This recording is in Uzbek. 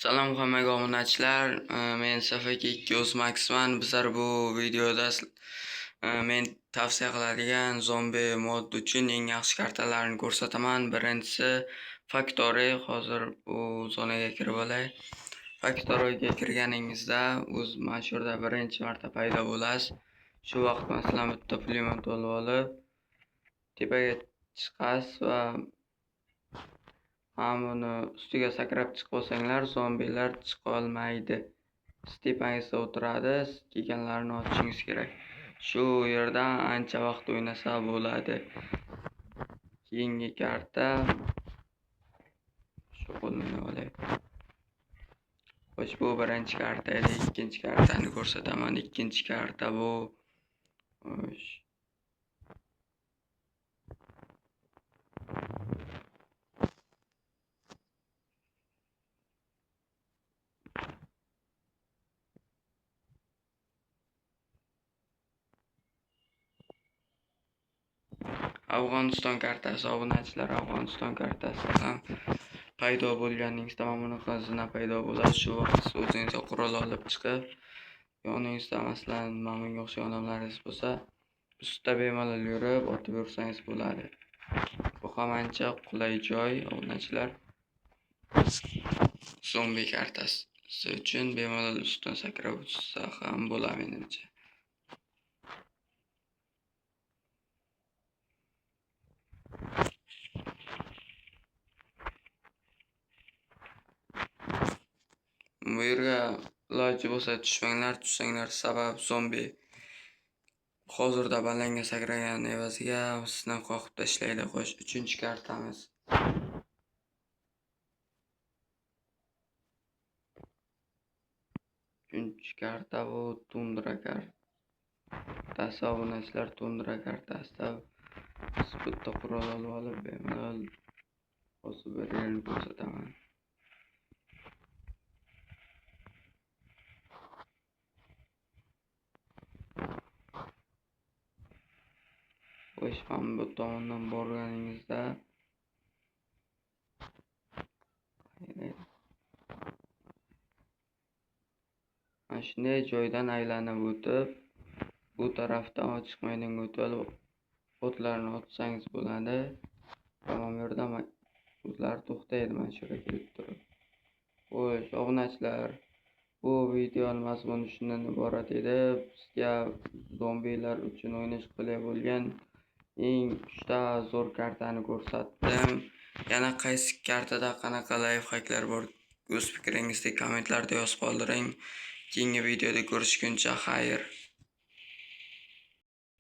Salom hammaga obunachilar. Men Safaki 2 Maxman. Bizlar bu videoda men tavsiya qiladigan zombi mod uchun eng yaxshi kartalarni ko'rsataman. Birinchisi Factory. Hozir bu zonaga kirib olay. Factoryga kirganingizda o'z mashhurda birinchi marta paydo bo'lasiz. Shu vaqt masalan bitta pulemyot olib olib tepaga chiqasiz va buni ustiga sakrab chiqib olsanglar zombilar chiqa olmaydi. Siz tepangizda o'tiradi, siz kelganlarni otishingiz kerak. Shu yerda ancha vaqt o'ynasa bo'ladi. Keyingi karta shu qo'limni olay. Xo'sh, bu birinchi karta edi. Ikkinchi kartani ko'rsataman. Ikkinchi karta bu xo'sh Afg'oniston kartasi. Obunachilar, Afg'oniston kartasi ham paydo bo'lganingizda mana bunaqa zina paydo bo'ladi. Shu vaqt siz o'zingizga qurol olib chiqib, yoningizda masalan mana bunga o'xshagan odamlaringiz bo'lsa, ustida bemalol yurib otib yursangiz bo'ladi. Bu ham ancha qulay joy obunachilar. Zombi kartasi uchun bemalol ustidan sakrab o'tsa ham bo'ladi menimcha. Bu yerga iloji bo'lsa tushsanglar, sabab zombi hozirda ballanga sakragan evaziga sizni qoqib tashlaydi. Xo'sh, uchinchi kartamiz. Uchinchi karta bu Tundra kartasi. Obunachilar, Tundra kartasida siz bitta qurol olib olib bemalol bosib berganini ko'rsataman. Xo'sh, mana bu tomondan borganingizda mana shunday joydan aylanib o'tib, bu tarafdan ochiq maydonga o'tib olib otlarni otsangiz bo'ladi. Mana bu yerda o'tlar to'xtaydi mana shu yerga kelib turib. Xo'sh, obunachilar, bu videoning mazmuni shundan iborat edi. Sizga zombilar uchun o'ynash qulay bo'lgan eng 3ta zo'r kartani ko'rsatdim. Yana qaysi kartada qanaqa lifehacklar bor, o'z fikringizni kommentlarda yozib qoldiring. Keyingi videoda ko'rishguncha xayr.